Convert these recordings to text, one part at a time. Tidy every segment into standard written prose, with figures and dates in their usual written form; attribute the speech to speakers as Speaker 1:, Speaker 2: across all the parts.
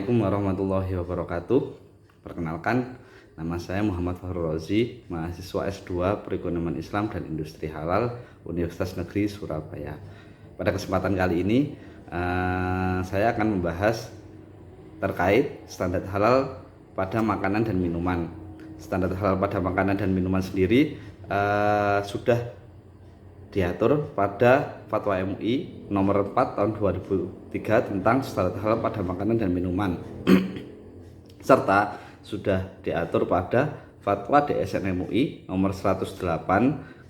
Speaker 1: Assalamualaikum warahmatullahi wabarakatuh. Perkenalkan, nama saya Muhammad Fahrul Rozi, mahasiswa S2 Perekonomian Islam dan Industri Halal Universitas Negeri Surabaya. Pada kesempatan kali ini, saya akan membahas terkait standar halal pada makanan dan minuman. Standar halal pada makanan dan minuman sendiri sudah diatur pada Fatwa MUI nomor 4 tahun 2003 tentang standar halal pada makanan dan minuman serta sudah diatur pada Fatwa DSN MUI nomor 108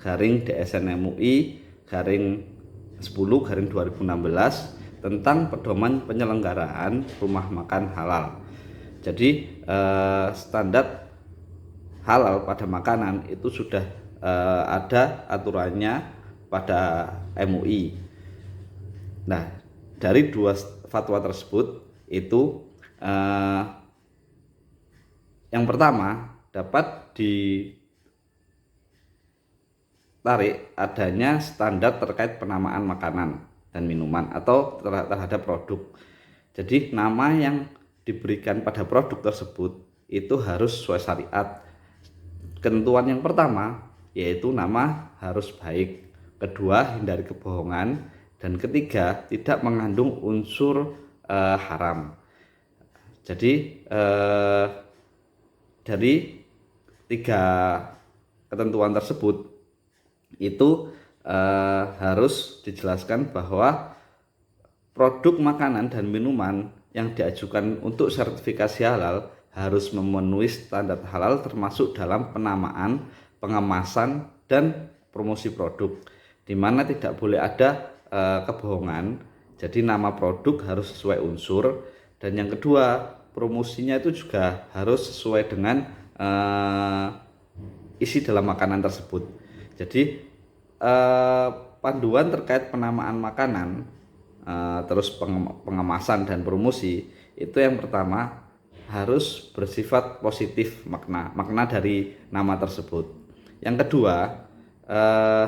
Speaker 1: garing DSN MUI garing 10 garing 2016 tentang pedoman penyelenggaraan rumah makan halal. Jadi standar halal pada makanan itu sudah ada aturannya pada MUI. Nah, dari dua fatwa tersebut itu yang pertama dapat ditarik adanya standar terkait penamaan makanan dan minuman atau terhadap produk. Jadi nama yang diberikan pada produk tersebut itu harus sesuai syariat. Ketentuan yang pertama yaitu nama harus baik, kedua hindari kebohongan, dan ketiga tidak mengandung unsur haram. Jadi dari tiga ketentuan tersebut itu harus dijelaskan bahwa produk makanan dan minuman yang diajukan untuk sertifikasi halal harus memenuhi standar halal termasuk dalam penamaan, pengemasan, dan promosi produk, di mana tidak boleh ada kebohongan. Jadi nama produk harus sesuai unsur, dan yang kedua promosinya itu juga harus sesuai dengan isi dalam makanan tersebut. Jadi panduan terkait penamaan makanan, terus pengemasan dan promosi itu yang pertama harus bersifat positif makna dari nama tersebut. Yang kedua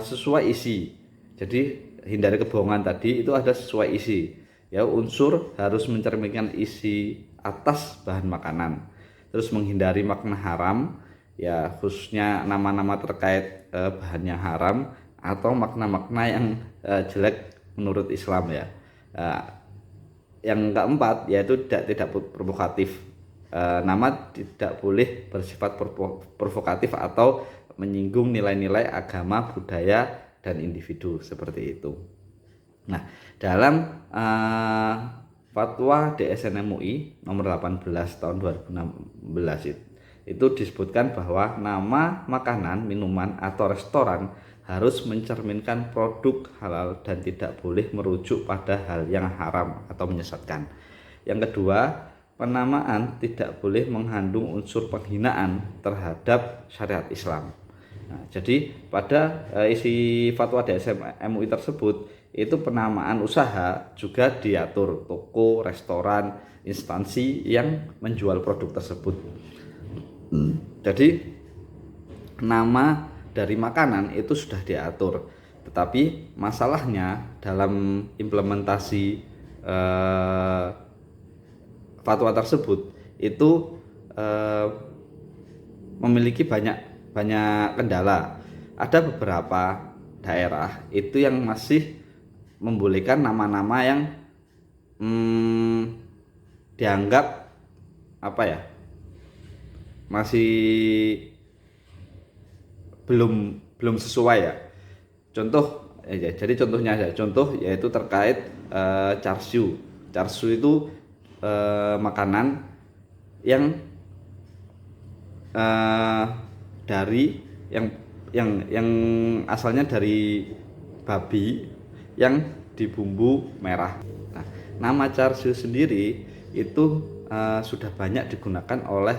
Speaker 1: sesuai isi. Jadi hindari kebohongan tadi itu ada sesuai isi. Ya, unsur harus mencerminkan isi atas bahan makanan. Terus menghindari makna haram, ya khususnya nama-nama terkait bahannya haram atau makna-makna yang jelek menurut Islam ya. Yang keempat yaitu tidak provokatif. Nama tidak boleh bersifat provokatif atau menyinggung nilai-nilai agama, budaya, dan individu seperti itu. Nah, dalam Fatwa DSN MUI nomor 18 tahun 2016 itu disebutkan bahwa nama makanan, minuman, atau restoran harus mencerminkan produk halal dan tidak boleh merujuk pada hal yang haram atau menyesatkan. Yang kedua, penamaan tidak boleh mengandung unsur penghinaan terhadap syariat Islam. Nah, jadi pada isi fatwa DSN MUI tersebut itu penamaan usaha juga diatur, toko, restoran, instansi yang menjual produk tersebut. Jadi nama dari makanan itu sudah diatur, tetapi masalahnya dalam implementasi fatwa tersebut itu memiliki banyak kendala. Ada beberapa daerah itu yang masih membolehkan nama-nama yang dianggap masih belum sesuai ya. Jadi contohnya aja. Contoh yaitu terkait char-siu. Char-siu itu makanan yang dari yang asalnya dari babi yang dibumbu merah. Nah, nama char-siu sendiri itu sudah banyak digunakan oleh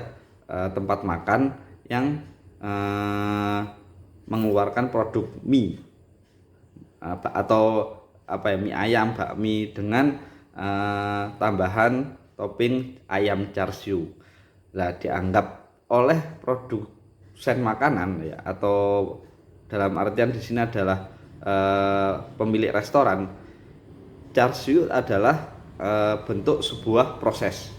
Speaker 1: tempat makan yang mengeluarkan produk mie atau mie ayam, bakmi dengan tambahan topping ayam char-siu. Nah, dianggap oleh produsen makanan ya, atau dalam artian di sini adalah pemilik restoran, char-siu adalah bentuk sebuah proses.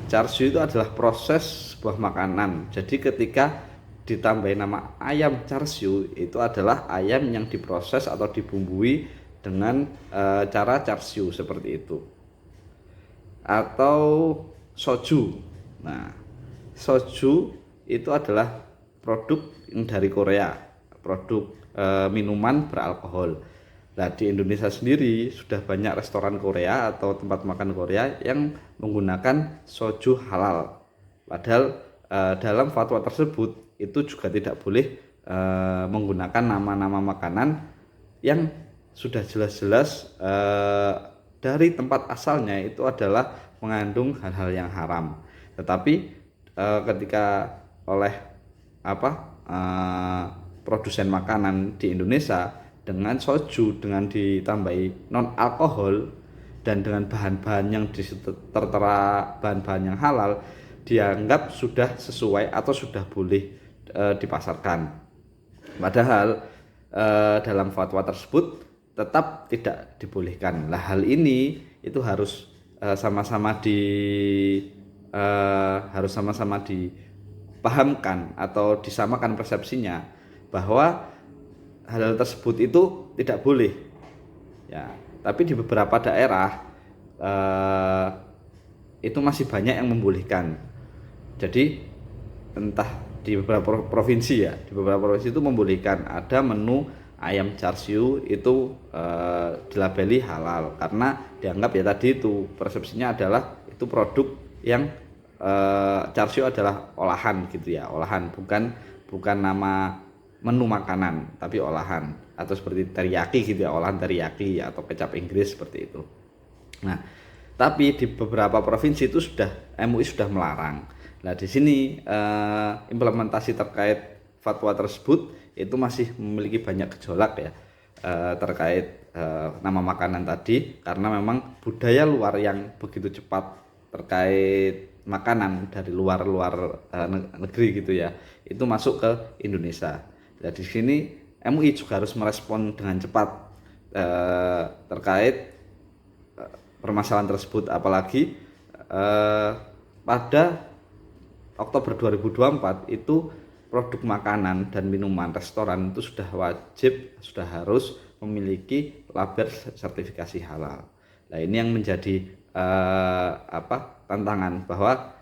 Speaker 1: char siu itu adalah proses sebuah makanan. Jadi ketika ditambahin nama ayam char siu, itu adalah ayam yang diproses atau dibumbui dengan cara char siu seperti itu. Atau soju. Nah, soju itu adalah produk yang dari Korea, produk minuman beralkohol. Nah, di Indonesia sendiri sudah banyak restoran Korea atau tempat makan Korea yang menggunakan soju halal. Padahal dalam fatwa tersebut itu juga tidak boleh menggunakan nama-nama makanan yang sudah jelas-jelas dari tempat asalnya itu adalah mengandung hal-hal yang haram. Tetapi ketika oleh produsen makanan di Indonesia dengan soju, dengan ditambahi non alkohol dan dengan bahan-bahan yang tertera bahan-bahan yang halal, dianggap sudah sesuai atau sudah boleh dipasarkan. Padahal dalam fatwa tersebut tetap tidak dibolehkan. Nah, hal ini itu harus sama-sama dipahamkan atau disamakan persepsinya bahwa hal tersebut itu tidak boleh. Ya, tapi di beberapa daerah itu masih banyak yang membolehkan. Jadi entah di beberapa provinsi ya, di beberapa provinsi itu membolehkan ada menu ayam char siu itu dilabeli halal karena dianggap ya tadi itu persepsinya adalah itu produk yang char siu adalah olahan gitu ya, olahan, bukan nama menu makanan tapi olahan, atau seperti teriyaki gitu ya, olahan teriyaki atau kecap Inggris seperti itu. Nah, tapi di beberapa provinsi itu MUI sudah melarang. Nah, di sini implementasi terkait fatwa tersebut itu masih memiliki banyak gejolak ya terkait nama makanan tadi, karena memang budaya luar yang begitu cepat terkait makanan dari luar negeri gitu ya, itu masuk ke Indonesia. Nah, di sini MUI juga harus merespon dengan cepat terkait permasalahan tersebut, apalagi pada Oktober 2024 itu produk makanan dan minuman restoran itu sudah harus memiliki label sertifikasi halal. Nah, ini yang menjadi tantangan bahwa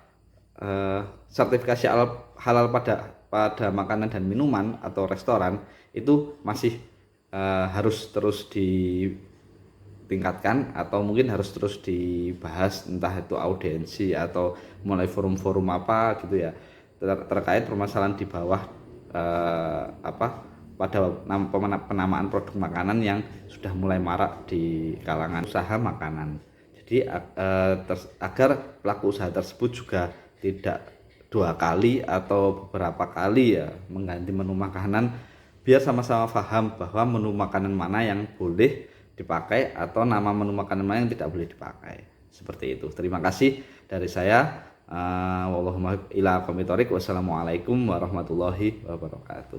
Speaker 1: sertifikasi halal pada makanan dan minuman atau restoran itu masih harus terus ditingkatkan atau mungkin harus terus dibahas, entah itu audiensi atau mulai forum-forum apa gitu ya, terkait permasalahan di bawah pada penamaan produk makanan yang sudah mulai marak di kalangan usaha makanan. Jadi agar pelaku usaha tersebut juga tidak dua kali atau beberapa kali ya mengganti menu makanan, biar sama-sama paham bahwa menu makanan mana yang boleh dipakai atau nama menu makanan mana yang tidak boleh dipakai. Seperti itu. Terima kasih dari saya. Wassalamualaikum warahmatullahi wabarakatuh.